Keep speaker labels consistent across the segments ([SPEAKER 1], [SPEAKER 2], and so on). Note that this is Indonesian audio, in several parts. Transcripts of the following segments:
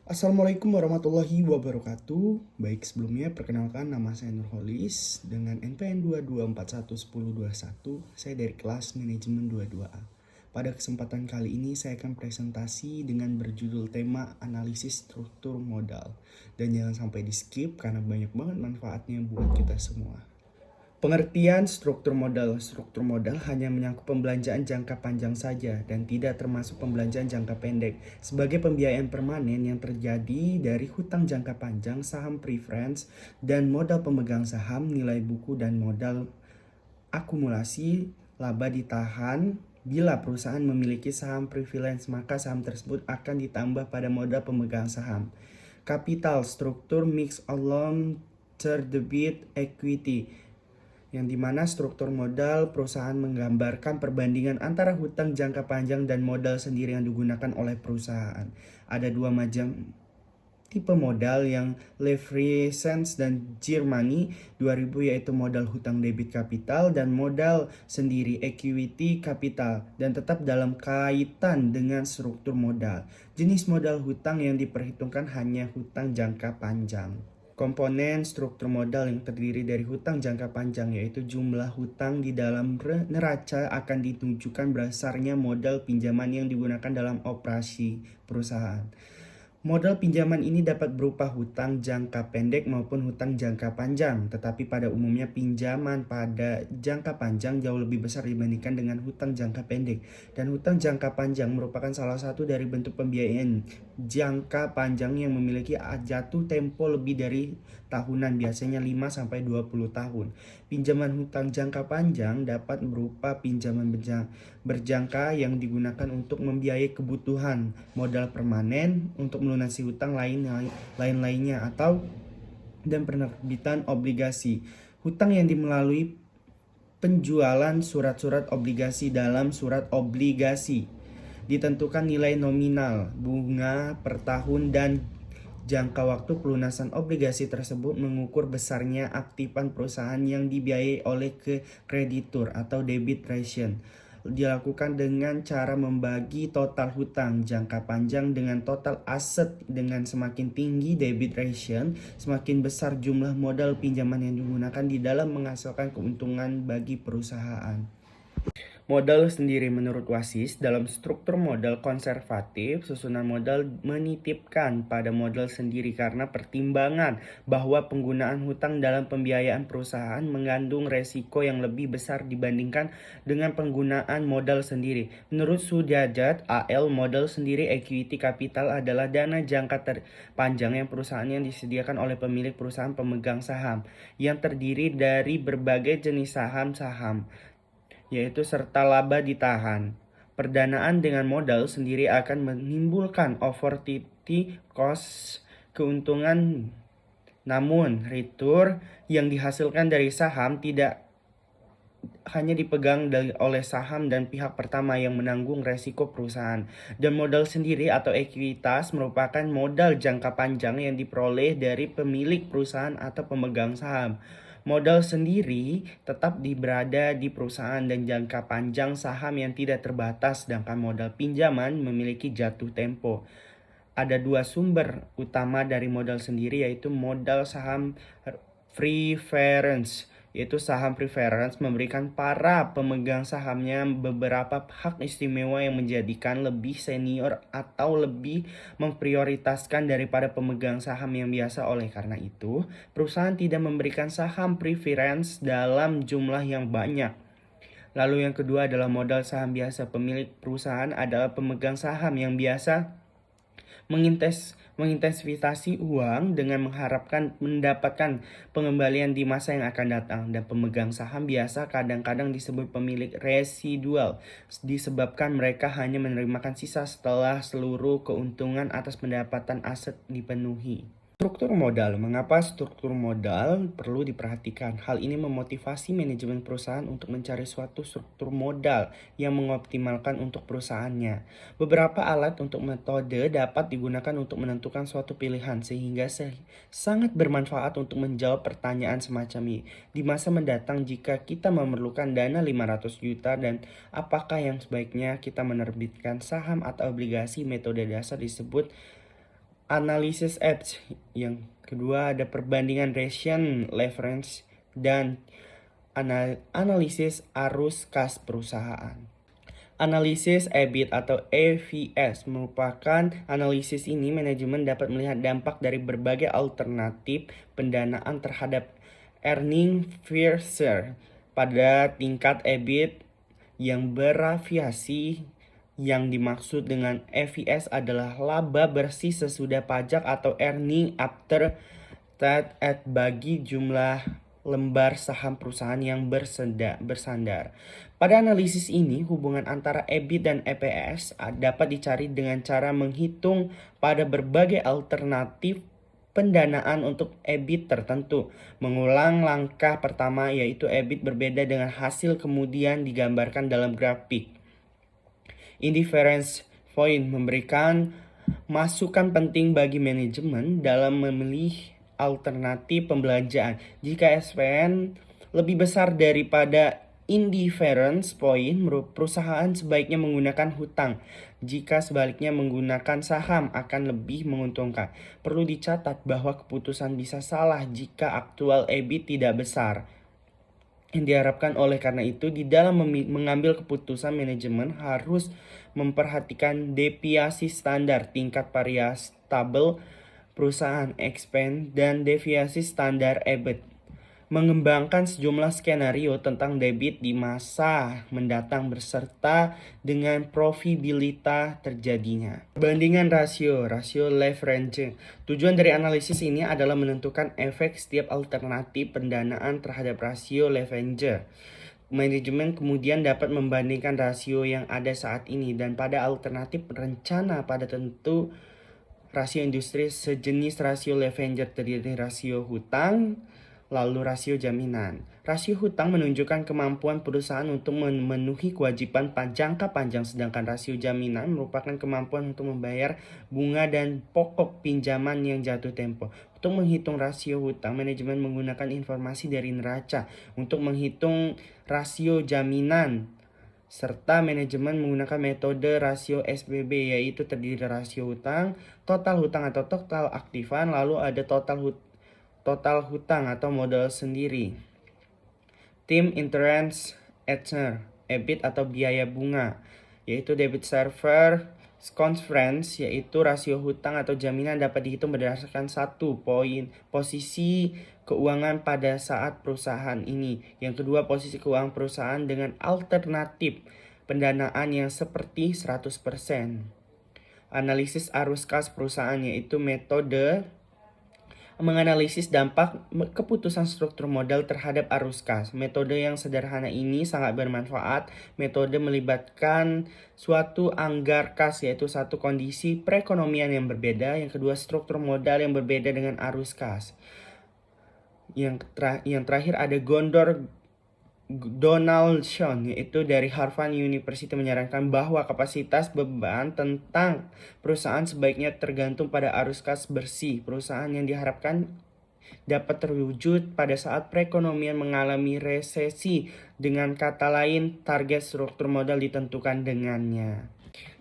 [SPEAKER 1] Assalamualaikum warahmatullahi wabarakatuh. Baik, sebelumnya perkenalkan nama saya Nurholis dengan NPM 22411021. Saya dari kelas manajemen 22A. Pada kesempatan kali ini saya akan presentasi dengan berjudul tema analisis struktur modal. Dan jangan sampai di skip karena banyak banget manfaatnya buat kita semua. Pengertian struktur modal. Struktur modal hanya menyangkut pembelanjaan jangka panjang saja dan tidak termasuk pembelanjaan jangka pendek. Sebagai pembiayaan permanen yang terjadi dari hutang jangka panjang, saham preference, dan modal pemegang saham, nilai buku dan modal akumulasi laba ditahan. Bila perusahaan memiliki saham preference, maka saham tersebut akan ditambah pada modal pemegang saham. Capital struktur mix along debit equity, yang dimana struktur modal perusahaan menggambarkan perbandingan antara hutang jangka panjang dan modal sendiri yang digunakan oleh perusahaan. Ada dua macam tipe modal yang Leverage dan Germany 2000, yaitu modal hutang debit kapital dan modal sendiri equity capital, dan tetap dalam kaitan dengan struktur modal. Jenis modal hutang yang diperhitungkan hanya hutang jangka panjang. Komponen struktur modal yang terdiri dari hutang jangka panjang, yaitu jumlah hutang di dalam neraca akan ditunjukkan berdasarnya modal pinjaman yang digunakan dalam operasi perusahaan. Modal pinjaman ini dapat berupa hutang jangka pendek maupun hutang jangka panjang, tetapi pada umumnya pinjaman pada jangka panjang jauh lebih besar dibandingkan dengan hutang jangka pendek. Dan hutang jangka panjang merupakan salah satu dari bentuk pembiayaan jangka panjang yang memiliki jatuh tempo lebih dari tahunan, biasanya 5-20 tahun. Pinjaman hutang jangka panjang dapat berupa pinjaman berjangka yang digunakan untuk membiayai kebutuhan modal permanen, untuk melunasi hutang lainnya, atau dan penerbitan obligasi. Hutang yang melalui penjualan surat-surat obligasi. Dalam surat obligasi ditentukan nilai nominal, bunga per tahun, dan jangka waktu pelunasan obligasi tersebut mengukur besarnya aktifan perusahaan yang dibiayai oleh kreditur atau debit ration. Dilakukan dengan cara membagi total hutang jangka panjang dengan total aset. Dengan semakin tinggi debit ration, semakin besar jumlah modal pinjaman yang digunakan di dalam menghasilkan keuntungan bagi perusahaan. Modal sendiri menurut Wasis, dalam struktur modal konservatif, susunan modal menitipkan pada modal sendiri karena pertimbangan bahwa penggunaan hutang dalam pembiayaan perusahaan mengandung resiko yang lebih besar dibandingkan dengan penggunaan modal sendiri. Menurut Sudajat AL, modal sendiri equity capital adalah dana jangka panjang yang perusahaan yang disediakan oleh pemilik perusahaan pemegang saham, yang terdiri dari berbagai jenis saham-saham, yaitu serta laba ditahan. Perdanaan dengan modal sendiri akan menimbulkan opportunity cost keuntungan, namun return yang dihasilkan dari saham tidak hanya dipegang oleh saham dan pihak pertama yang menanggung resiko perusahaan. Dan modal sendiri atau ekuitas merupakan modal jangka panjang yang diperoleh dari pemilik perusahaan atau pemegang saham. Modal sendiri tetap berada di perusahaan dan jangka panjang saham yang tidak terbatas, sedangkan modal pinjaman memiliki jatuh tempo. Ada dua sumber utama dari modal sendiri, yaitu modal saham preference, yaitu saham preference memberikan para pemegang sahamnya beberapa hak istimewa yang menjadikan lebih senior atau lebih memprioritaskan daripada pemegang saham yang biasa. Oleh karena itu, perusahaan tidak memberikan saham preference dalam jumlah yang banyak. Lalu yang kedua adalah modal saham biasa. Pemilik perusahaan adalah pemegang saham yang biasa menginvestasi uang dengan mengharapkan mendapatkan pengembalian di masa yang akan datang. Dan pemegang saham biasa kadang-kadang disebut pemilik residual, disebabkan mereka hanya menerima sisa setelah seluruh keuntungan atas pendapatan aset dipenuhi. Struktur modal. Mengapa struktur modal perlu diperhatikan? Hal ini memotivasi manajemen perusahaan untuk mencari suatu struktur modal yang mengoptimalkan untuk perusahaannya. Beberapa alat untuk metode dapat digunakan untuk menentukan suatu pilihan, sehingga sangat bermanfaat untuk menjawab pertanyaan semacam ini. Di masa mendatang, jika kita memerlukan dana 500 juta, dan apakah yang sebaiknya kita menerbitkan saham atau obligasi? Metode dasar disebut analisis edge. Yang kedua ada perbandingan ratio leverage dan analisis arus kas perusahaan. Analisis EBIT atau EVS merupakan analisis ini manajemen dapat melihat dampak dari berbagai alternatif pendanaan terhadap earning per share pada tingkat EBIT yang bervariasi. Yang dimaksud dengan EVS adalah laba bersih sesudah pajak atau earning after tax bagi jumlah lembar saham perusahaan yang bersandar. Pada analisis ini, hubungan antara EBIT dan EPS dapat dicari dengan cara menghitung pada berbagai alternatif pendanaan untuk EBIT tertentu. Mengulang langkah pertama yaitu EBIT berbeda dengan hasil kemudian digambarkan dalam grafik. Indifference point memberikan masukan penting bagi manajemen dalam memilih alternatif pembelanjaan. Jika SPN lebih besar daripada indifference point, perusahaan sebaiknya menggunakan hutang. Jika sebaliknya menggunakan saham akan lebih menguntungkan. Perlu dicatat bahwa keputusan bisa salah jika aktual EBIT tidak besar. Yang diharapkan oleh karena itu di dalam mengambil keputusan manajemen harus memperhatikan deviasi standar tingkat variabel perusahaan expense dan deviasi standar EBIT. Mengembangkan sejumlah skenario tentang debit di masa mendatang beserta dengan profitabilitas terjadinya. Perbandingan rasio leverage. Tujuan dari analisis ini adalah menentukan efek setiap alternatif pendanaan terhadap rasio leverage. Manajemen kemudian dapat membandingkan rasio yang ada saat ini dan pada alternatif rencana pada tentu rasio industri sejenis rasio leverage terdiri dari rasio hutang, lalu rasio jaminan. Rasio hutang menunjukkan kemampuan perusahaan untuk memenuhi kewajiban jangka panjang, sedangkan rasio jaminan merupakan kemampuan untuk membayar bunga dan pokok pinjaman yang jatuh tempo. Untuk menghitung rasio hutang, manajemen menggunakan informasi dari neraca. Untuk menghitung rasio jaminan, serta manajemen menggunakan metode rasio SBB, yaitu terdiri dari rasio hutang, total hutang atau total aktifan, lalu ada total hutang atau modal sendiri. Tim interest expense, EBIT atau biaya bunga, yaitu debit server conference, yaitu rasio hutang atau jaminan dapat dihitung berdasarkan satu poin posisi keuangan pada saat perusahaan ini. Yang kedua, posisi keuangan perusahaan dengan alternatif pendanaan yang seperti 100%. Analisis arus kas perusahaan, yaitu metode menganalisis dampak keputusan struktur modal terhadap arus kas. Metode yang sederhana ini sangat bermanfaat. Metode melibatkan suatu anggar kas, yaitu satu kondisi perekonomian yang berbeda. Yang kedua, struktur modal yang berbeda dengan arus kas. Yang terakhir ada Donaldson, yaitu dari Harvard University, menyarankan bahwa kapasitas beban tentang perusahaan sebaiknya tergantung pada arus kas bersih perusahaan yang diharapkan dapat terwujud pada saat perekonomian mengalami resesi. Dengan kata lain, target struktur modal ditentukan dengannya.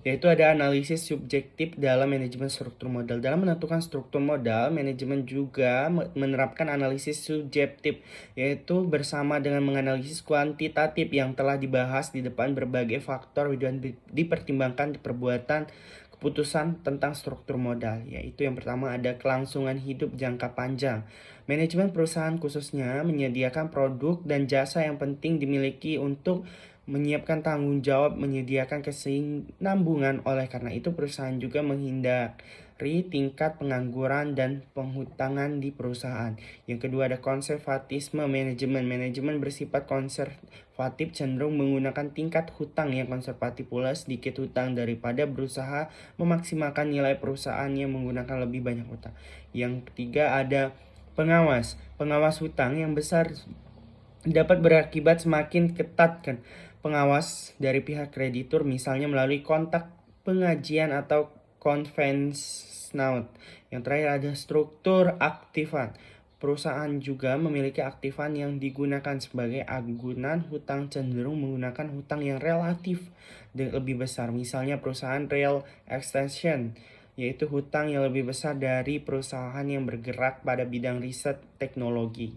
[SPEAKER 1] Yaitu ada analisis subjektif dalam manajemen struktur modal. Dalam menentukan struktur modal, manajemen juga menerapkan analisis subjektif, yaitu bersama dengan menganalisis kuantitatif yang telah dibahas di depan. Berbagai faktor dan dipertimbangkan di perbuatan keputusan tentang struktur modal, yaitu yang pertama ada kelangsungan hidup jangka panjang. Manajemen perusahaan khususnya menyediakan produk dan jasa yang penting dimiliki untuk menyiapkan tanggung jawab menyediakan kesinambungan. Oleh karena itu, perusahaan juga menghindari tingkat pengangguran dan penghutangan di perusahaan. Yang kedua ada konservatisme manajemen. Manajemen bersifat konservatif, cenderung menggunakan tingkat hutang yang konservatif pula sedikit hutang daripada berusaha memaksimalkan nilai perusahaan yang menggunakan lebih banyak hutang. Yang ketiga ada pengawas hutang yang besar dapat berakibat semakin ketat kan pengawas dari pihak kreditur, misalnya melalui kontak pengajian atau conference note. Yang terakhir ada struktur aktifan. Perusahaan juga memiliki aktifan yang digunakan sebagai agunan hutang, cenderung menggunakan hutang yang relatif lebih besar. Misalnya perusahaan real extension yaitu hutang yang lebih besar dari perusahaan yang bergerak pada bidang riset teknologi.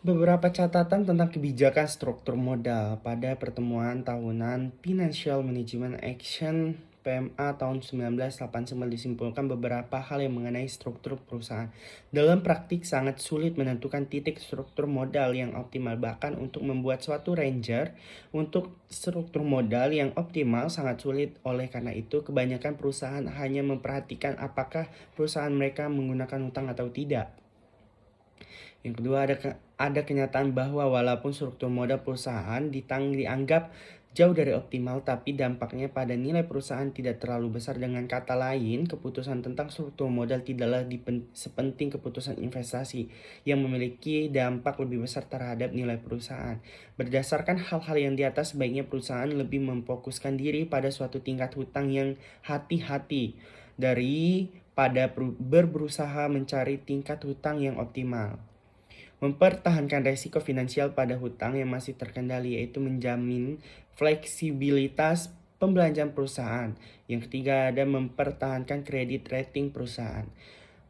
[SPEAKER 1] Beberapa catatan tentang kebijakan struktur modal pada pertemuan tahunan Financial Management Action PMA tahun 1989 disimpulkan beberapa hal yang mengenai struktur perusahaan. Dalam praktik sangat sulit menentukan titik struktur modal yang optimal, bahkan untuk membuat suatu ranger untuk struktur modal yang optimal sangat sulit. Oleh karena itu, kebanyakan perusahaan hanya memperhatikan apakah perusahaan mereka menggunakan hutang atau tidak. Yang kedua, ada kenyataan bahwa walaupun struktur modal perusahaan dianggap jauh dari optimal, tapi dampaknya pada nilai perusahaan tidak terlalu besar. Dengan kata lain, keputusan tentang struktur modal tidaklah sepenting keputusan investasi yang memiliki dampak lebih besar terhadap nilai perusahaan. Berdasarkan hal-hal yang di atas, sebaiknya perusahaan lebih memfokuskan diri pada suatu tingkat hutang yang hati-hati daripada berusaha mencari tingkat hutang yang optimal. Mempertahankan resiko finansial pada hutang yang masih terkendali, yaitu menjamin fleksibilitas pembelanjaan perusahaan. Yang ketiga, ada mempertahankan kredit rating perusahaan.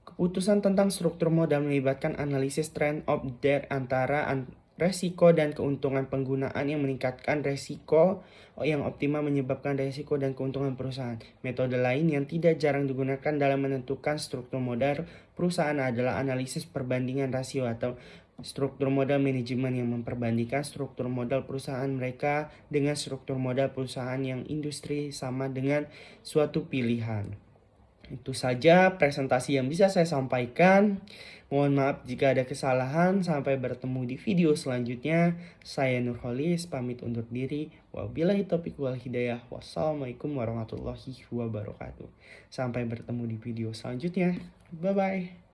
[SPEAKER 1] Keputusan tentang struktur modal melibatkan analisis trend of debt antara resiko dan keuntungan penggunaan yang meningkatkan resiko yang optimal menyebabkan resiko dan keuntungan perusahaan. Metode lain yang tidak jarang digunakan dalam menentukan struktur modal perusahaan adalah analisis perbandingan rasio atau struktur modal manajemen yang memperbandingkan struktur modal perusahaan mereka dengan struktur modal perusahaan yang industri sama dengan suatu pilihan. Itu saja presentasi yang bisa saya sampaikan. Mohon maaf jika ada kesalahan. Sampai bertemu di video selanjutnya. Saya Nurholis pamit undur diri. Wabillahi taufiq wal hidayah. Wassalamualaikum warahmatullahi wabarakatuh. Sampai bertemu di video selanjutnya. Bye bye.